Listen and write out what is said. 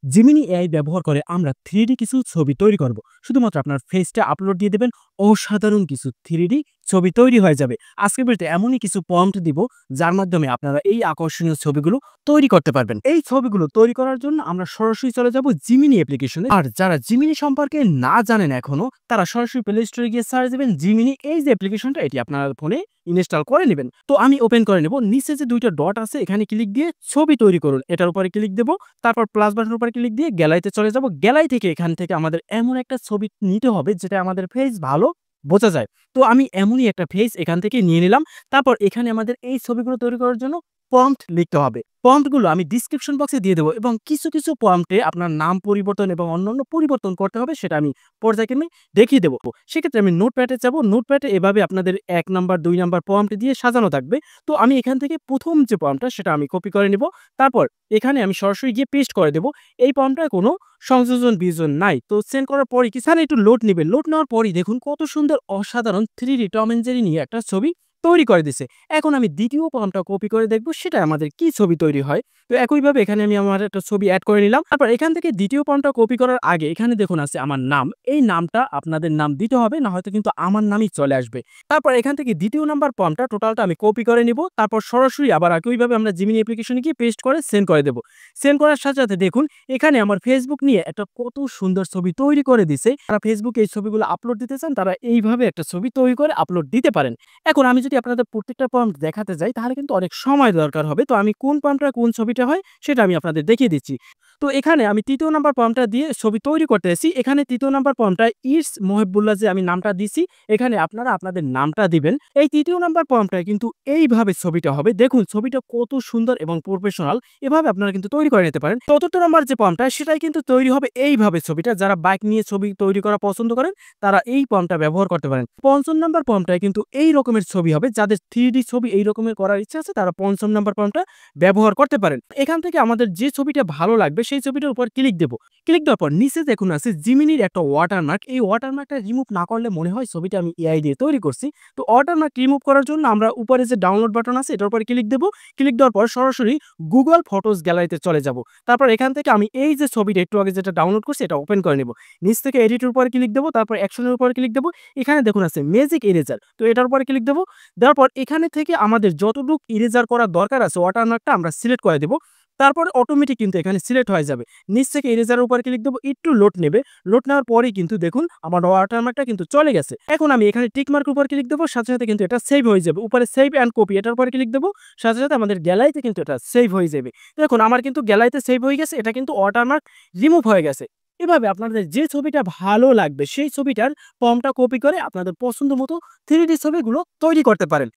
Gemini AI ব্যবহার করে আমরা 3D কিছু ছবি তৈরি করব। শুধুমাত্র আপনার ফেসটা আপলোড দিয়ে দেবেন, অসাধারণ কিছু 3D ছবি তৈরি হয়ে যাবে। আজকের ভিডিওতে এমনই কিছু প্রম্পট দিব, যার মাধ্যমে আপনারা এই আকর্ষণীয় ছবিগুলো তৈরি করতে পারবেন। এই ছবিগুলো তৈরি করার জন্য আমরা সরাসরি চলে যাব জিমিনি অ্যাপ্লিকেশনে। আর যারা জিমিনি সম্পর্কে না জানেন এখনো, তারা সরাসরি প্লে স্টোরে গিয়ে সার্চ দিবেন জিমিনি। এই যে অ্যাপ্লিকেশনটা, এটি আপনার ফোনে ইনস্টল করে নেবেন। তো আমি ওপেন করে নেব। নিচে যে দুইটা ডট আছে, এখানে ক্লিক দিয়ে ছবি তৈরি করুন, এটার উপরে ক্লিক দেব। তারপর প্লাস বাটনের উপরে ক্লিক দিয়ে গ্যালারিতে চলে যাব। গ্যালারি থেকে এখান থেকে আমাদের এমন একটা ছবি নিতে হবে যেটা আমাদের ফেস ভালো বোঝা যায়। তো আমি এমনই একটা ফেস এখান থেকে নিয়ে নিলাম। তারপর এখানে আমাদের এই ছবিগুলো তৈরি করার জন্য প্রম্পট লিখতে হবে। প্রম্পটগুলো আমি ডিসক্রিপশন বক্সে দিয়ে দেবো, এবং কিছু প্রম্পটে আপনার নাম পরিবর্তন এবং অন্যান্য পরিবর্তন করতে হবে, সেটা আমি পর্যায়ক্রমে দেখিয়ে দেবো। সেক্ষেত্রে আমি নোটপ্যাডে যাব। নোটপ্যাডে এভাবে আপনাদের 1 নাম্বার 2 নাম্বার প্রম্পট দিয়ে সাজানো থাকবে। তো আমি এখান থেকে প্রথম যে প্রম্পটটা সেটা আমি কপি করে নেব। তারপর এখানে আমি সরাসরি গিয়ে পেস্ট করে দেব। এই প্রম্পটটায় কোনো সংযোজন বিয়োজন নাই। তো সেন্ড করার পরই কিছুক্ষণ একটু লোড নিবে। লোড নেওয়ার পরই দেখুন কত সুন্দর অসাধারণ 3D টম এন্ড জেরি নিয়ে একটা ছবি তৈরি করে দিছে। এখন আমি দ্বিতীয় প্রম্পটটা কপি করে দেখব সেটা আমাদের কি ছবি তৈরি হয়। তো একইভাবে এখানে আমি আমার একটা ছবি এড করে নিলাম। তারপর এখান থেকে দ্বিতীয় প্রম্পটটা কপি করার আগে এখানে দেখুন আছে আমার নাম। এই নামটা আপনাদের নাম দিতে হবে, না হয়তো কিন্তু আমার নামই চলে আসবে। তারপর এখান থেকে দ্বিতীয় নাম্বার প্রম্পটটা টোটালটা আমি কপি করে নিব। তারপর সরাসরি আবার একইভাবে আমরা জিমিনি অ্যাপ্লিকেশনে গিয়ে পেস্ট করে সেন্ড করে দেব। সেন্ড করার সাথে সাথে দেখুন এখানে আমার ফেসবুক নিয়ে একটা কত সুন্দর ছবি তৈরি করে দিছে। যারা ফেসবুকে এই ছবিগুলো আপলোড দিতে চান, তারা এইভাবে একটা ছবি তৈরি করে আপলোড দিতে পারেন। এখন আমি যদি আপনাদের প্রত্যেকটা প্রম্পট দেখাতে যাই, তাহলে কিন্তু অনেক সময় দরকার হবে। তো আমি কোন প্রম্পটটা কোন ছবিটা হয় সেটা আমি আপনাদের দেখিয়ে দিচ্ছি। তো এখানে আমি তৃতীয় নাম্বার প্রম্পটটা দিয়ে ছবি তৈরি করতেছি। এখানে তৃতীয় নাম্বার প্রম্পটটা ইটস মহিবুল্লাহ যে আমি নামটা দিছি, এখানে আপনারা আপনাদের নামটা দিবেন। এই তৃতীয় নাম্বার প্রম্পটটায় কিন্তু এইভাবে ছবিটা হবে। দেখুন ছবিটা কত সুন্দর এবং প্রফেশনাল। এভাবে আপনারা কিন্তু তৈরি করে নিতে পারেন। চতুর্থ নাম্বার যে প্রম্পটটা, সেটাই কিন্তু তৈরি হবে এইভাবে ছবিটা। যারা বাইক নিয়ে ছবি তৈরি করা পছন্দ করেন, তারা এই প্রম্পটটা ব্যবহার করতে পারেন। পঞ্চম নাম্বার প্রম্পটটায় কিন্তু এই রকমের ছবি হবে। যাদের 3D ছবি এই রকমের করার ইচ্ছা আছে, তারা পঞ্চম নাম্বার প্রম্পটটা ব্যবহার করতে পারেন। এখান থেকে আমাদের যে ছবিটা ভালো লাগবে সেই ছবিটার উপর ক্লিক দেব। ক্লিক দেওয়ার পর নিচে দেখুন আছে জিমিনির একটা ওয়াটারমার্ক। এই ওয়াটারমার্কটা রিমুভ না করলে মনে হয় ছবিটা আমি এআই দিয়ে তৈরি করছি। তো ওয়াটারমার্ক রিমুভ করার জন্য আমরা উপরে যে ডাউনলোড বাটন আছে, এটার উপরে ক্লিক দেব। ক্লিক দেওয়ার পর সরাসরি গুগল ফটোস গ্যালারিতে চলে যাব। তারপর এখান থেকে আমি এই যে ছবিটা একটু আগে যেটা ডাউনলোড করছি, এটা ওপেন করে নেব। নিচ থেকে এডিটের উপরে ক্লিক দেব। তারপর অ্যাকশনের উপরে ক্লিক দেব। এখানে দেখুন আছে ম্যাজিক ইরেজার। তো এটার উপরে ক্লিক দেব। দেওয়ার পর এখানে থেকে আমাদের যতটুকু ইরেজার করার দরকার আছে ওয়াটারমার্কটা আমরা সিলেক্ট করে দেব। তারপর অটোমেটিক কিন্তু এখানে সিলেক্ট হয়ে যাবে। নিচ থেকে ইরেজারের উপরে ক্লিক দেব। একটু লোড নেবে। লোড নেওয়ার পরেই কিন্তু দেখুন আমার ওয়াটারমার্কটা কিন্তু চলে গেছে। এখন আমি এখানে টিক মার্কের উপর ক্লিক দেব। সাথে সাথে কিন্তু এটা সেভ হয়ে যাবে। উপরে সেভ অ্যান্ড কপি, এটার উপরে ক্লিক দেব। সাথে সাথে আমাদের গ্যালারিতে কিন্তু এটা সেভ হয়ে যাবে। দেখুন আমার কিন্তু গ্যালারিতে সেভ হয়ে গেছে। এটা কিন্তু ওয়াটারমার্ক রিমুভ হয়ে গেছে। এভাবে আপনাদের যে ছবিটা ভালো লাগবে সেই ছবিটার প্রম্পটটা কপি করে আপনাদের পছন্দ মতো 3D ছবিগুলো তৈরি করতে পারেন।